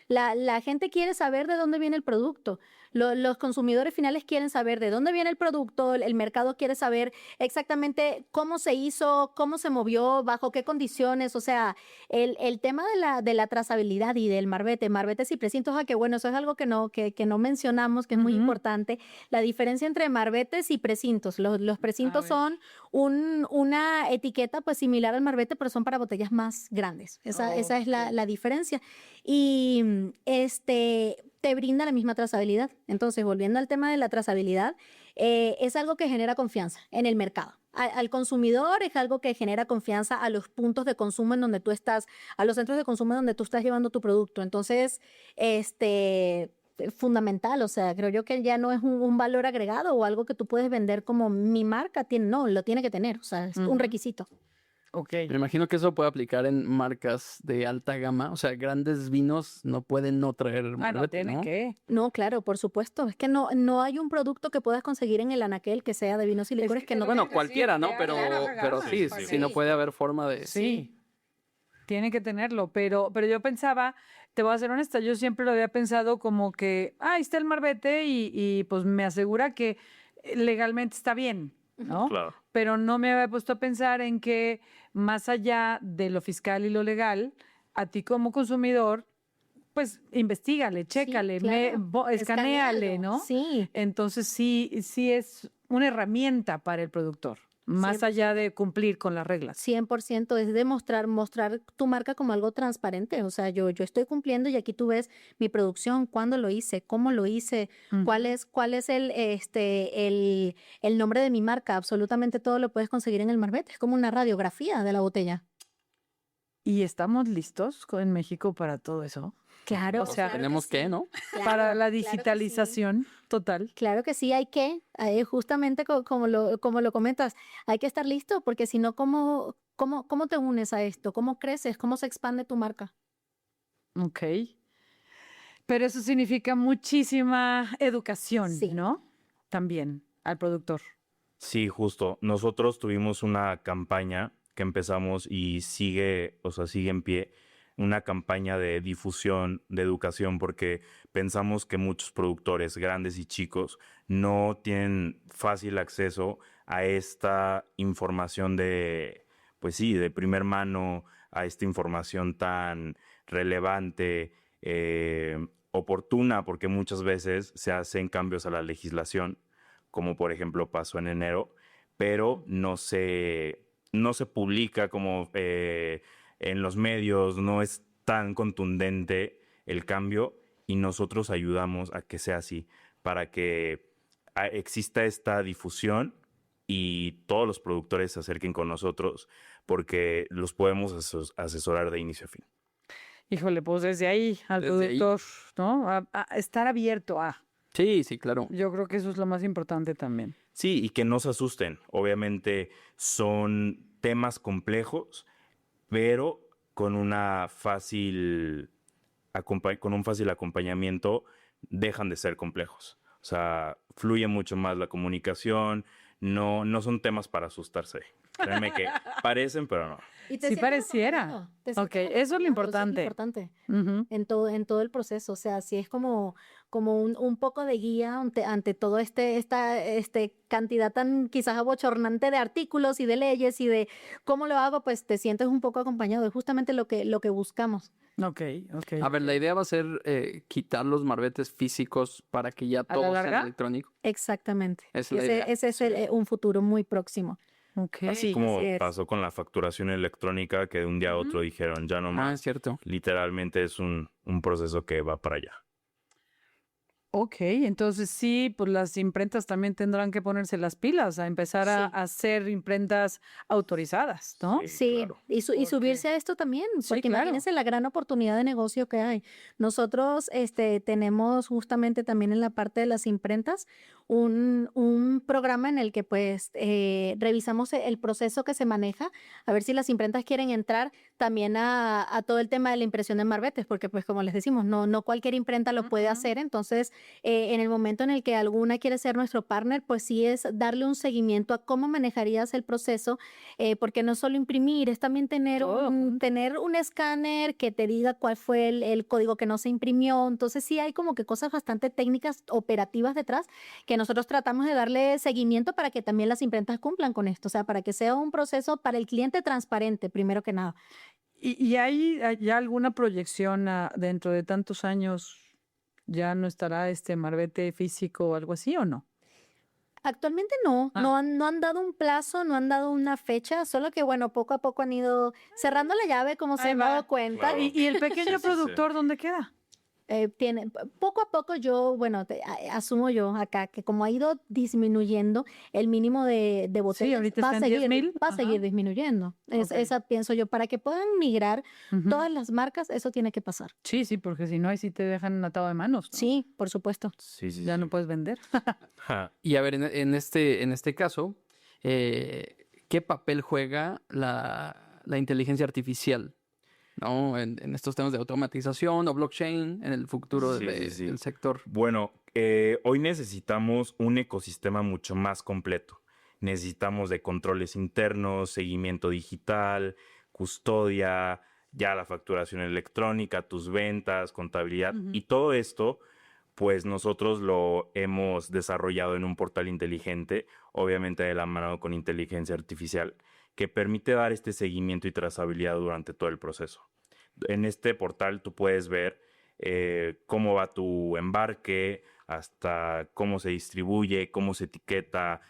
S4: La gente quiere saber de dónde viene el producto. Los consumidores finales quieren saber de dónde viene el producto, el mercado quiere saber exactamente cómo se hizo, cómo se movió, bajo qué condiciones. O sea, el tema de la trazabilidad y del marbete, marbetes y precintos, que bueno, eso es algo que no mencionamos, que es muy
S2: Ujú.
S4: importante. La diferencia entre marbetes y precintos. Los precintos
S2: ver.
S4: son una etiqueta pues similar al marbete, pero son para botellas más grandes. Esa es la diferencia. Y te brinda la misma trazabilidad. Entonces, volviendo al tema de la trazabilidad, es algo que genera confianza en el mercado. Al consumidor es algo que genera confianza a los puntos de consumo en donde tú estás, a los centros de consumo en donde tú estás llevando tu producto. Entonces, fundamental, o sea, creo yo que ya no es un valor agregado o algo que tú puedes vender como mi marca tiene, no, lo tiene que tener, o sea, es
S2: Ujú.
S4: un requisito.
S2: Ok.
S3: Me imagino que eso puede aplicar en marcas de alta gama. O sea, grandes vinos no pueden no traer
S2: Ah, no,
S3: marbete,
S2: tiene
S3: ¿no?
S2: que.
S4: No, claro, por supuesto, es que no hay un producto que puedas conseguir en el anaquel que sea de vinos y licores que no
S3: Bueno,
S2: tiene que
S3: cualquiera,
S2: sí,
S3: ¿no?
S2: de
S3: Pero,
S2: alta
S3: pero
S2: gama,
S3: sí,
S5: sí,
S3: sí, no
S4: sí.
S3: puede haber forma de...
S2: Sí, tiene que tenerlo, pero yo pensaba, te voy a ser honesta, yo siempre lo había pensado como que, ahí está el marbete y pues me asegura que legalmente está bien, ¿no?
S5: Claro.
S2: Pero no me había puesto a pensar en que más allá de lo fiscal y lo legal, a ti como consumidor, pues investígale, chécale,
S4: claro.
S2: escanéale,
S4: Escanéalo,
S2: ¿no?
S4: sí.
S2: Entonces sí es una herramienta para el productor, más allá de cumplir con las reglas.
S4: 100% es mostrar tu marca como algo transparente. O sea, yo estoy cumpliendo y aquí tú ves mi producción, cuándo lo hice, cómo lo hice, cuál es el nombre de mi marca. Absolutamente todo lo puedes conseguir en el marbete. Es como una radiografía de la botella.
S2: ¿Y estamos listos en México para todo eso?
S4: Claro.
S2: O sea,
S4: claro
S3: Tenemos que,
S4: sí.
S3: ¿no?
S2: Para la
S4: Claro que sí.
S2: digitalización total.
S4: Claro que sí, hay que, justamente como lo comentas, hay que estar listo porque si no, ¿cómo te unes a esto? ¿Cómo creces? ¿Cómo se expande tu marca?
S2: Ok. Pero eso significa muchísima educación,
S4: Sí.
S2: ¿no? También al productor.
S5: Sí, justo. Nosotros tuvimos una campaña que empezamos y sigue, o sea, sigue en pie, una campaña de difusión, de educación, porque pensamos que muchos productores, grandes y chicos, no tienen fácil acceso a esta información de, pues sí, de primer mano a esta información tan relevante, oportuna, porque muchas veces se hacen cambios a la legislación, como por ejemplo pasó en enero, pero no se publica como en los medios, no es tan contundente el cambio y nosotros ayudamos a que sea así, para que exista esta difusión y todos los productores se acerquen con nosotros porque los podemos asesorar de inicio a fin.
S2: Híjole, pues desde ahí al
S3: Desde ahí.
S2: productor, ¿no? A estar abierto a.
S3: Sí, sí, claro.
S2: Yo creo que eso es lo más importante también.
S5: Sí, y que no se asusten. Obviamente son temas complejos, pero con un fácil acompañamiento dejan de ser complejos. O sea, fluye mucho más la comunicación, no son temas para asustarse. Créanme que parecen, pero no.
S4: Y
S2: Sí
S4: sientes
S2: pareciera.
S4: acompañado, te
S2: Ok,
S4: sientes
S2: eso es lo
S4: acompañado,
S2: importante.
S4: importante
S2: Ujú.
S4: en todo el proceso. O sea, sí es como un poco de guía ante todo esta cantidad tan quizás abochornante de artículos y de leyes y de cómo lo hago, pues te sientes un poco acompañado. Es justamente lo que buscamos.
S2: Ok.
S3: A ver, la idea va a ser quitar los marbetes físicos para que ya
S2: ¿A la
S3: todo sea
S2: larga?
S3: electrónico.
S4: Exactamente.
S3: Esa es la idea.
S4: Ese es un futuro muy próximo.
S2: Ok.
S5: Así como
S4: así es.
S5: pasó con la facturación electrónica, que de un día a otro dijeron, ya no
S3: Ah,
S5: más.
S3: es cierto.
S5: Literalmente es un proceso que va para allá.
S2: Ok, entonces sí, pues las imprentas también tendrán que ponerse las pilas a empezar a
S4: Sí.
S2: hacer imprentas autorizadas, ¿no?
S4: Sí,
S5: claro.
S4: y subirse a esto también,
S2: Sí,
S4: porque
S2: claro.
S4: imagínense la gran oportunidad de negocio que hay. Nosotros tenemos justamente también en la parte de las imprentas un programa en el que pues revisamos el proceso que se maneja, a ver si las imprentas quieren entrar también a todo el tema de la impresión de marbetes, porque pues como les decimos, no cualquier imprenta lo puede
S2: Ujú.
S4: hacer, entonces en el momento en el que alguna quiere ser nuestro partner, pues sí es darle un seguimiento a cómo manejarías el proceso, porque no solo imprimir, es también tener
S2: Todo.
S4: tener un escáner que te diga cuál fue el código que no se imprimió. Entonces sí hay como que cosas bastante técnicas, operativas detrás, que nosotros tratamos de darle seguimiento para que también las imprentas cumplan con esto, o sea, para que sea un proceso para el cliente transparente, primero que nada.
S2: ¿Y hay ya alguna proyección dentro de tantos años? ¿Ya no estará este marbete físico o algo así o no?
S4: Actualmente no,
S2: Ah.
S4: no han dado un plazo, no han dado una fecha, solo que bueno, poco a poco han ido cerrando la llave, como se
S2: Ahí
S4: han
S2: va.
S4: dado cuenta.
S5: Claro.
S2: ¿Y el pequeño
S5: Sí, sí.
S2: productor dónde queda?
S4: Poco a poco yo, bueno, asumo yo acá que como ha ido disminuyendo el mínimo de botellas,
S2: ahorita está en 10,000.
S4: va a seguir
S2: Ajá.
S4: disminuyendo.
S2: Ok.
S4: Esa pienso yo, para que puedan migrar
S2: Ujú.
S4: todas las marcas, eso tiene que pasar.
S2: Sí, porque si no, ahí sí te dejan atado de manos, ¿no?
S4: Sí, por supuesto.
S5: Sí, sí,
S2: Ya
S5: sí.
S2: no puedes vender.
S5: Ja.
S3: Y a ver, en este caso, ¿qué papel juega la inteligencia artificial? ¿No? En estos temas de automatización o blockchain en el futuro
S5: Sí, sí, sí.
S3: del sector.
S5: Bueno, hoy necesitamos un ecosistema mucho más completo. Necesitamos de controles internos, seguimiento digital, custodia, ya la facturación electrónica, tus ventas, contabilidad.
S2: Ujú.
S5: Y todo esto, pues nosotros lo hemos desarrollado en un portal inteligente, obviamente de la mano con inteligencia artificial, que permite dar este seguimiento y trazabilidad durante todo el proceso. En este portal tú puedes ver cómo va tu embarque, hasta cómo se distribuye, cómo se etiqueta,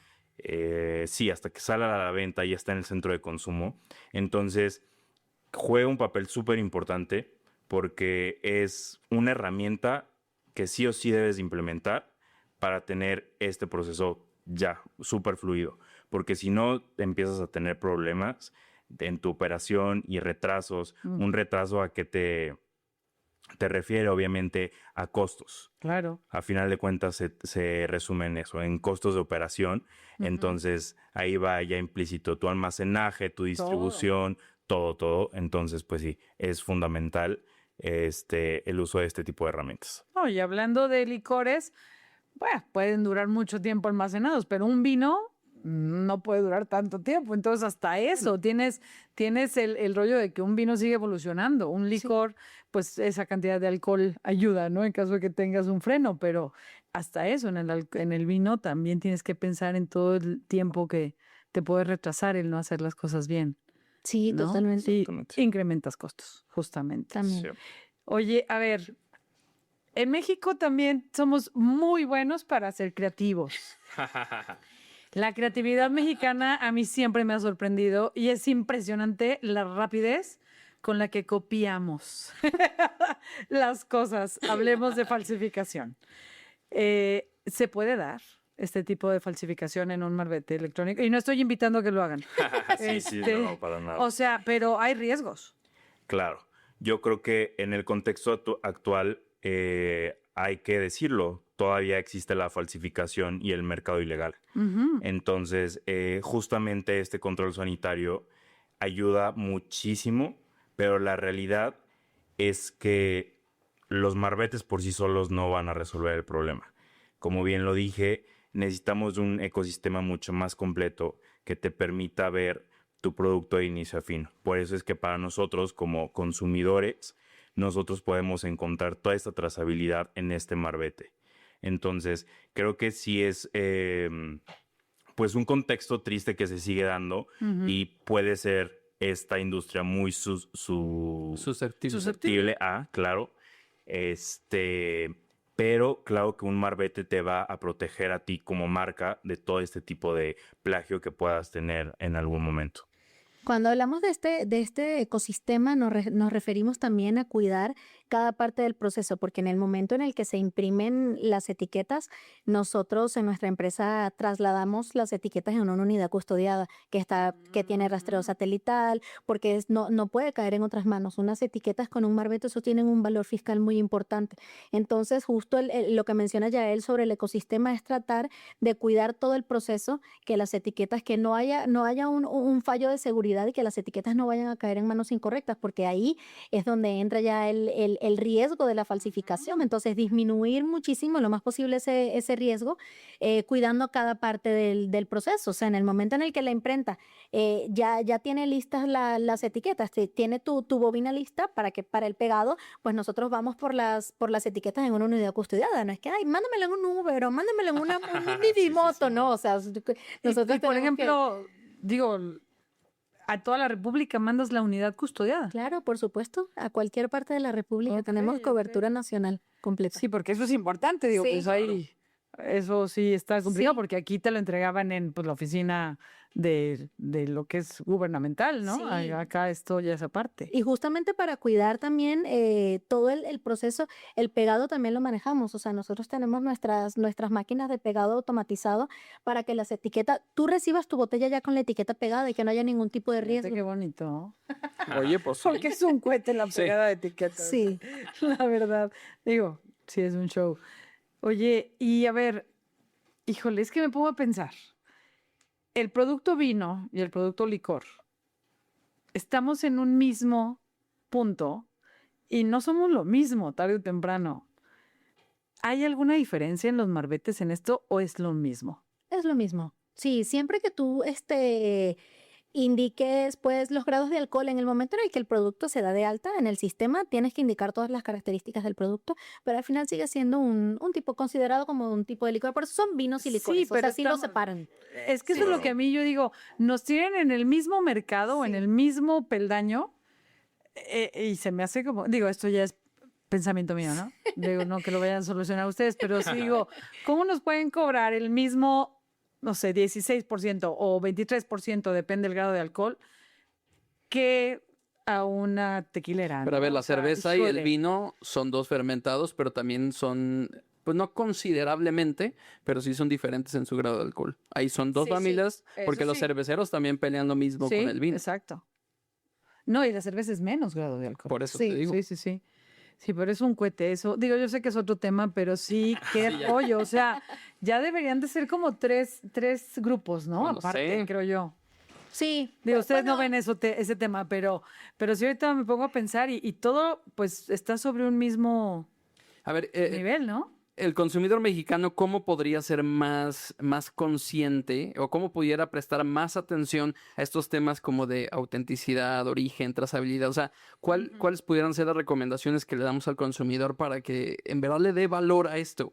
S5: sí, hasta que sale a la venta, ya está en el centro de consumo. Entonces, juega un papel súper importante porque es una herramienta que sí o sí debes de implementar para tener este proceso ya súper fluido. Porque si no, empiezas a tener problemas en tu operación y retrasos.
S2: Mm.
S5: Un retraso a que te refiere obviamente a costos.
S2: Claro.
S5: A final de cuentas se resume en eso, en costos de operación.
S2: Ujú.
S5: Entonces ahí va ya implícito tu almacenaje, tu distribución, todo. Entonces pues sí, es fundamental el uso de este tipo de herramientas.
S2: No, y hablando de licores, bueno, pueden durar mucho tiempo almacenados, pero un vino no puede durar tanto tiempo. Entonces, hasta eso, tienes el rollo de que un vino sigue evolucionando. Un licor, pues esa cantidad de alcohol ayuda, ¿no? En caso de que tengas un freno, pero hasta eso, en el vino también tienes que pensar en todo el tiempo que te puede retrasar el no hacer las cosas bien.
S4: Sí,
S2: ¿no?
S4: totalmente.
S2: Y
S5: Totalmente.
S2: incrementas costos, justamente.
S4: También.
S5: Sí.
S2: Oye, a ver, en México también somos muy buenos para ser creativos. La creatividad mexicana a mí siempre me ha sorprendido y es impresionante la rapidez con la que copiamos las cosas. Hablemos de falsificación. ¿Se puede dar este tipo de falsificación en un marbete electrónico? Y no estoy invitando a que lo hagan.
S5: Sí, no, para nada.
S2: O sea, pero hay riesgos.
S5: Claro, yo creo que en el contexto actual hay que decirlo, todavía existe la falsificación y el mercado ilegal. Entonces, justamente este control sanitario ayuda muchísimo, pero la realidad es que los marbetes por sí solos no van a resolver el problema. Como bien lo dije, necesitamos un ecosistema mucho más completo que te permita ver tu producto de inicio a fin. Por eso es que para nosotros como consumidores, nosotros podemos encontrar toda esta trazabilidad en este marbete. Entonces, creo que sí es pues un contexto triste que se sigue dando y puede ser esta industria muy susceptible a, claro, pero claro que un marbete te va a proteger a ti como marca de todo este tipo de plagio que puedas tener en algún momento.
S4: Cuando hablamos de este ecosistema, nos referimos también a cuidar cada parte del proceso, porque en el momento en el que se imprimen las etiquetas, nosotros en nuestra empresa trasladamos las etiquetas en una unidad custodiada que tiene rastreo satelital, porque no puede caer en otras manos. Unas etiquetas con un marbete, eso tienen un valor fiscal muy importante. Entonces, justo lo que menciona Yael sobre el ecosistema es tratar de cuidar todo el proceso, que las etiquetas, que no haya un fallo de seguridad y que las etiquetas no vayan a caer en manos incorrectas, porque ahí es donde entra ya el riesgo de la falsificación. Entonces, disminuir muchísimo lo más posible ese riesgo, cuidando cada parte del proceso. O sea, en el momento en el que la imprenta ya tiene listas las etiquetas, tiene tu bobina lista para el pegado, pues nosotros vamos por las etiquetas en una unidad custodiada. No es que, ay, mándamelo en un Uber o mándamelo en un Didimoto, ¿no? O sea, nosotros
S2: Y por
S4: tenemos
S2: ejemplo, digo, a toda la República mandas la unidad custodiada.
S4: Claro, por supuesto, a cualquier parte de la República
S2: Ok,
S4: tenemos
S2: ok.
S4: cobertura nacional completa.
S2: Sí, porque eso es importante, digo,
S4: Sí.
S2: pues ahí, eso sí está complicado,
S4: Sí.
S2: porque aquí te lo entregaban en pues, la oficina de lo que es gubernamental, ¿no?
S4: Sí.
S2: Acá esto ya es aparte.
S4: Y justamente para cuidar también todo el proceso, el pegado también lo manejamos. O sea, nosotros tenemos nuestras máquinas de pegado automatizado para que las etiquetas, tú recibas tu botella ya con la etiqueta pegada y que no haya ningún tipo de
S2: Fíjate
S4: riesgo.
S2: qué bonito.
S3: Oye, pues sí.
S2: Porque es un cohete la
S3: Sí.
S2: pegada de etiquetas.
S4: Sí.
S2: La verdad. Digo, sí es un show. Oye, y a ver, híjole, es que me pongo a pensar. El producto vino y el producto licor, estamos en un mismo punto y no somos lo mismo tarde o temprano. ¿Hay alguna diferencia en los marbetes en esto o es lo mismo?
S4: Es lo mismo. Sí, siempre que tú indiques pues los grados de alcohol en el momento en el que el producto se da de alta en el sistema, tienes que indicar todas las características del producto, pero al final sigue siendo un tipo considerado como un tipo de licor. Por eso son vinos y licores, o
S2: pero
S4: sea, sí lo
S2: estamos-
S4: separan.
S2: Es que eso es lo que a mí yo digo, nos tienen en el mismo mercado o en el mismo peldaño y se me hace como, digo, esto ya es pensamiento mío, ¿no? Digo, no que lo vayan a solucionar ustedes, pero sí digo, ¿cómo nos pueden cobrar el mismo, no sé, 16% o 23%, depende del grado de alcohol, que a una tequilera?
S3: Pero a
S2: ¿no?
S3: ver, la
S2: O sea,
S3: cerveza y el
S2: híjole.
S3: vino son dos fermentados, pero también son, pues no considerablemente, pero sí son diferentes en su grado de alcohol. Ahí son dos
S2: Sí, sí,
S3: familias, porque
S2: eso
S3: los
S2: sí.
S3: cerveceros también pelean lo mismo
S2: Sí,
S3: con el vino.
S2: exacto. No, y la cerveza es menos grado de alcohol.
S3: Por eso
S4: Sí,
S3: te digo.
S2: Sí, sí, sí. Sí, pero es un cohete eso. Digo, yo sé que es otro tema, pero sí, qué rollo. O sea, ya deberían de ser como tres grupos, ¿no?
S3: Pues no
S2: Aparte,
S3: sé.
S2: creo yo.
S4: Sí.
S2: Digo, ustedes no
S4: bueno,
S2: ven ese tema, pero sí ahorita me pongo a pensar y todo, pues, está sobre un mismo
S3: A ver,
S2: nivel, ¿no?
S3: el consumidor mexicano, ¿cómo podría ser más consciente o cómo pudiera prestar más atención a estos temas como de autenticidad, origen, trazabilidad? O sea, ¿cuáles pudieran ser las recomendaciones que le damos al consumidor para que en verdad le dé valor a esto?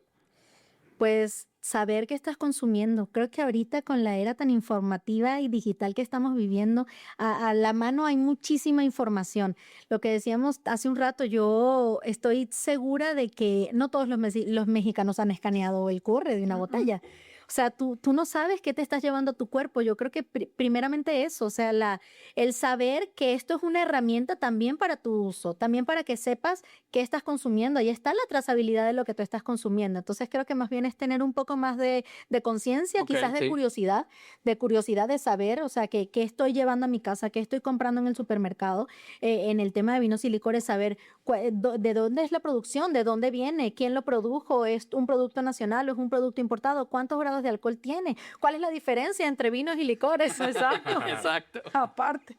S4: pues saber qué estás consumiendo. Creo que ahorita con la era tan informativa y digital que estamos viviendo, a la mano hay muchísima información. Lo que decíamos hace un rato, yo estoy segura de que no todos los mexicanos han escaneado el QR de una botella. O sea, tú no sabes qué te estás llevando a tu cuerpo. Yo creo que primeramente eso, o sea, el saber que esto es una herramienta también para tu uso, también para que sepas qué estás consumiendo. Ahí está la trazabilidad de lo que tú estás consumiendo. Entonces creo que más bien es tener un poco más de conciencia,
S3: Ok,
S4: quizás
S3: sí.
S4: de curiosidad de saber, o sea, qué estoy llevando a mi casa, qué estoy comprando en el supermercado. En el tema de vinos y licores, saber de dónde es la producción, de dónde viene, quién lo produjo, es un producto nacional o es un producto importado, cuántos grados de alcohol tiene, cuál es la diferencia entre vinos y licores.
S2: Exacto.
S3: Exacto.
S2: Aparte.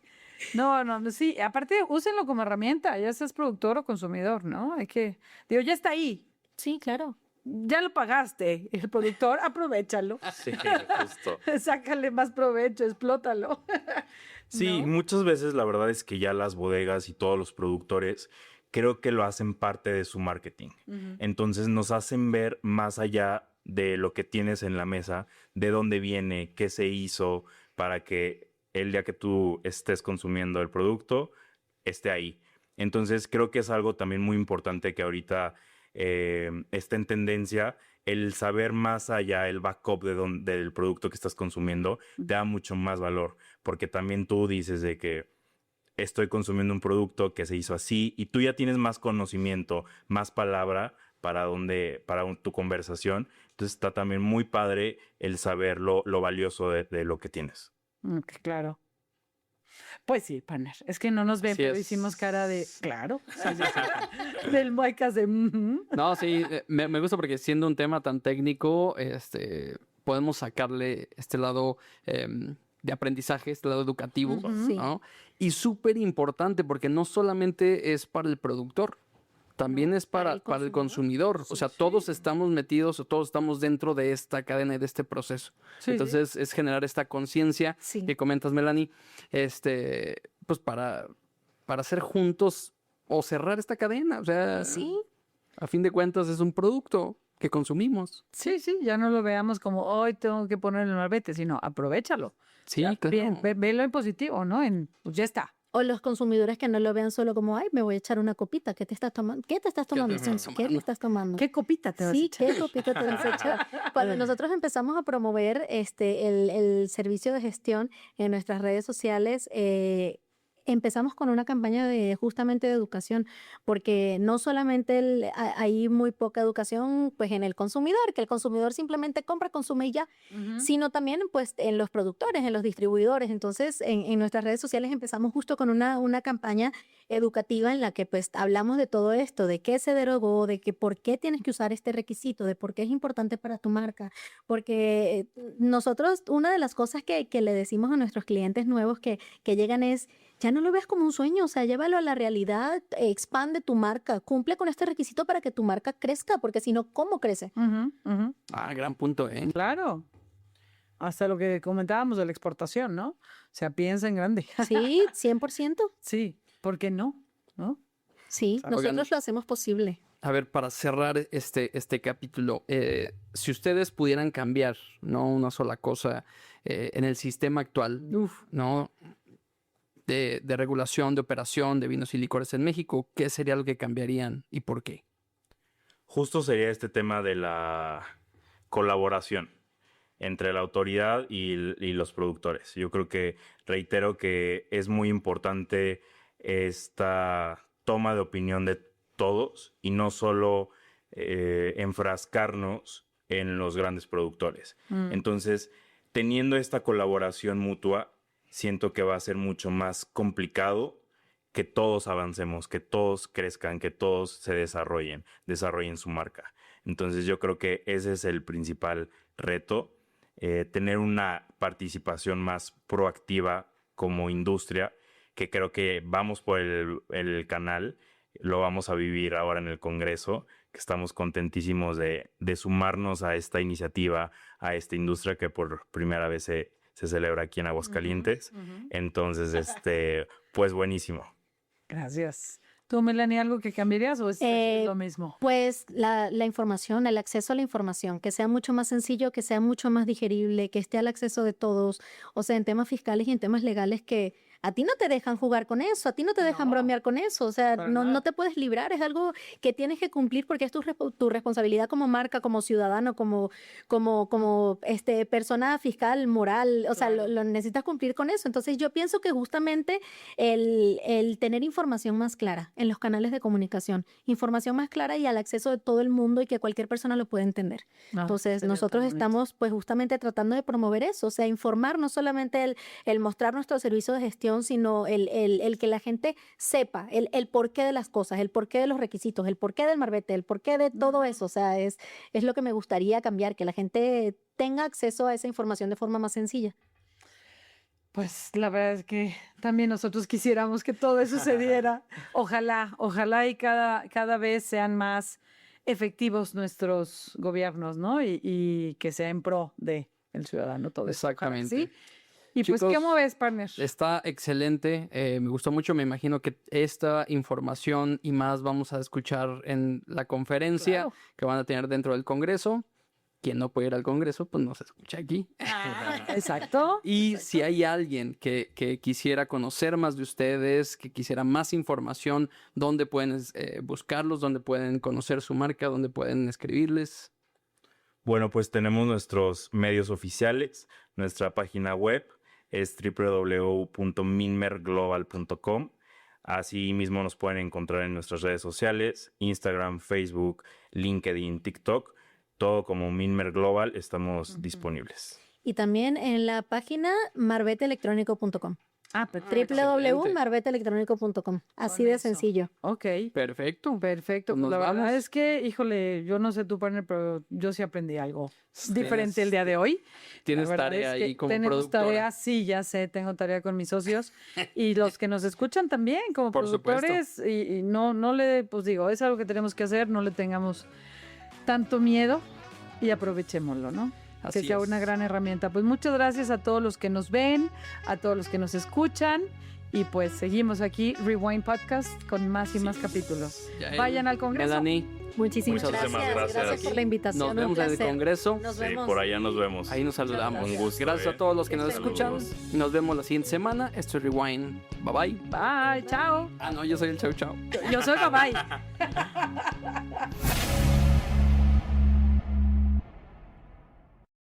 S2: No, sí, aparte úsenlo como herramienta, ya seas productor o consumidor, ¿no? Digo, ya está ahí,
S4: Sí, claro.
S2: ya lo pagaste, el productor, aprovéchalo,
S5: Sí, justo.
S2: sácale más provecho, explótalo.
S5: Sí,
S2: ¿No?
S5: muchas veces la verdad es que ya las bodegas y todos los productores creo que lo hacen parte de su marketing. Entonces nos hacen ver más allá de lo que tienes en la mesa, de dónde viene, qué se hizo, para que el día que tú estés consumiendo el producto esté ahí. Entonces creo que es algo también muy importante que ahorita está en tendencia. El saber más allá, el backup del producto que estás consumiendo, te da mucho más valor, porque también tú dices de que estoy consumiendo un producto que se hizo así y tú ya tienes más conocimiento, más palabra para tu conversación. Entonces está también muy padre el saber lo valioso de lo que tienes.
S2: Claro. Pues sí, partner. Es que no nos ven,
S3: Sí
S2: pero
S3: es.
S2: hicimos cara de, claro. Sí, sí, sí. Del muecas de,
S3: No, sí, me gusta porque siendo un tema tan técnico, podemos sacarle este lado de aprendizaje, este lado educativo,
S4: Sí.
S3: ¿no? Y súper importante porque no solamente es para el productor, también es para el consumidor. O sea, todos estamos metidos o todos estamos dentro de esta cadena y de este proceso.
S2: Sí,
S3: Entonces, es generar esta conciencia
S4: Sí.
S3: que comentas, Melanie, pues para hacer juntos o cerrar esta cadena. O sea,
S4: Sí.
S3: a fin de cuentas es un producto que consumimos.
S2: Sí, ya no lo veamos como hoy tengo que poner el marbete, sino aprovéchalo.
S3: Sí,
S2: Ya,
S3: claro.
S2: bien, velo en positivo, ¿no? Pues ya está.
S4: O los consumidores que no lo vean solo como, ay, me voy a echar una copita. ¿Qué te estás tomando? ¿Qué te estás tomando?
S3: estás
S4: ¿Qué te
S3: tomando?
S4: estás tomando?
S2: ¿Qué copita te vas a
S4: Sí,
S2: echar?
S4: ¿qué copita te vas a echar? Cuando nosotros empezamos a promover el servicio de gestión en nuestras redes sociales, empezamos con una campaña justamente de educación, porque no solamente hay muy poca educación pues en el consumidor, que el consumidor simplemente compra, consume y ya, sino también pues en los productores, en los distribuidores. Entonces en nuestras redes sociales empezamos justo con una campaña educativa en la que pues hablamos de todo esto, de qué se derogó, de que por qué tienes que usar este requisito, de por qué es importante para tu marca, porque nosotros una de las cosas que le decimos a nuestros clientes nuevos que llegan es, ya no lo veas como un sueño, o sea, llévalo a la realidad, expande tu marca, cumple con este requisito para que tu marca crezca, porque si no, ¿cómo crece?
S3: Gran punto, ¿eh?
S2: Claro. Hasta lo que comentábamos de la exportación, ¿no? O sea, piensa en grande.
S4: Sí, 100%.
S2: Sí, ¿por qué no? ¿No?
S4: Sí,
S3: Oigan.
S4: nosotros lo hacemos posible.
S3: A ver, para cerrar este capítulo, si ustedes pudieran cambiar, ¿no? Una sola cosa en el sistema actual, ¿no? De regulación, de operación de vinos y licores en México, ¿qué sería lo que cambiarían y por qué?
S5: Justo sería este tema de la colaboración entre la autoridad y los productores. Yo creo que, reitero que es muy importante esta toma de opinión de todos y no solo enfrascarnos en los grandes productores. Entonces, teniendo esta colaboración mutua, siento que va a ser mucho más complicado que todos avancemos, que todos crezcan, que todos se desarrollen su marca. Entonces yo creo que ese es el principal reto, tener una participación más proactiva como industria, que creo que vamos por el canal, lo vamos a vivir ahora en el Congreso, que estamos contentísimos de sumarnos a esta iniciativa, a esta industria que por primera vez se celebra aquí en Aguascalientes. Entonces, pues buenísimo.
S2: Gracias. ¿Tú, Melanie, algo que cambiarías o es lo mismo?
S4: Pues la información, el acceso a la información, que sea mucho más sencillo, que sea mucho más digerible, que esté al acceso de todos, o sea, en temas fiscales y en temas legales que a ti no te dejan jugar con eso, a ti no te dejan bromear con eso, o sea, no te puedes librar, es algo que tienes que cumplir porque es tu responsabilidad como marca, como ciudadano, como persona fiscal, moral, o sea, lo necesitas cumplir con eso. Entonces yo pienso que justamente el tener información más clara en los canales de comunicación, información más clara y al acceso de todo el mundo y que cualquier persona lo pueda entender. Entonces nosotros estamos pues justamente tratando de promover eso, o sea, informar, no solamente el mostrar nuestro servicio de gestión, sino el que la gente sepa el porqué de las cosas, el porqué de los requisitos, el porqué del marbete, el porqué de todo eso. O sea, es lo que me gustaría cambiar, que la gente tenga acceso a esa información de forma más sencilla.
S2: Pues la verdad es que también nosotros quisiéramos que todo eso se diera. Ojalá y cada vez sean más efectivos nuestros gobiernos, ¿no? Y que sea en pro del ciudadano todo eso.
S3: Exactamente.
S2: ¿Sí? Y
S3: Chicos,
S2: pues, ¿cómo ves, partner?
S3: Está excelente, me gustó mucho, me imagino que esta información y más vamos a escuchar en la conferencia que van a tener dentro del Congreso. Quien no puede ir al Congreso, pues nos escucha aquí.
S2: Exacto.
S3: Y si hay alguien que quisiera conocer más de ustedes, que quisiera más información, ¿dónde pueden buscarlos? ¿Dónde pueden conocer su marca? ¿Dónde pueden escribirles?
S5: Bueno, pues tenemos nuestros medios oficiales, nuestra página web es www.minmerglobal.com. Así mismo nos pueden encontrar en nuestras redes sociales, Instagram, Facebook, LinkedIn, TikTok, todo como Minmer Global estamos disponibles.
S4: Y también en la página marbeteelectrónico.com. www.marbeteelectrónico.com. Así de sencillo.
S2: Ok.
S3: Perfecto.
S2: Perfecto.
S3: Pues nos
S2: la verdad
S3: vamos.
S2: es que, híjole, yo no sé tu partner, pero yo sí aprendí algo diferente el día de hoy.
S3: Tienes
S2: La verdad
S3: tarea
S2: es que
S3: ahí como
S2: tenemos
S3: productora.
S2: tarea, sí, ya sé, tengo tarea con mis socios y los que nos escuchan también como
S3: Por
S2: productores y no le, pues digo, es algo que tenemos que hacer, no le tengamos tanto miedo y aprovechémoslo, ¿no?
S3: Así
S2: Que sea
S3: es.
S2: una gran herramienta. Pues muchas gracias a todos los que nos ven, a todos los que nos escuchan y pues seguimos aquí, Rewind Podcast, con más y más capítulos.
S3: Yael,
S2: Vayan al Congreso.
S3: Melanie,
S4: Muchísimas
S5: Muchísimas
S4: gracias.
S5: gracias.
S4: Gracias por la invitación.
S3: nos vemos
S4: un
S3: en el
S4: placer.
S3: Congreso.
S4: Nos
S5: Sí,
S4: vemos.
S5: por allá nos vemos.
S3: Ahí nos saludamos.
S5: Un gusto,
S3: Gracias a todos los que nos
S4: Saludos.
S3: escuchan. Nos vemos la siguiente semana. Esto es Rewind. Bye bye.
S2: Bye, chao.
S3: Ah, no, yo soy el Chau Chau.
S2: Yo soy bye bye.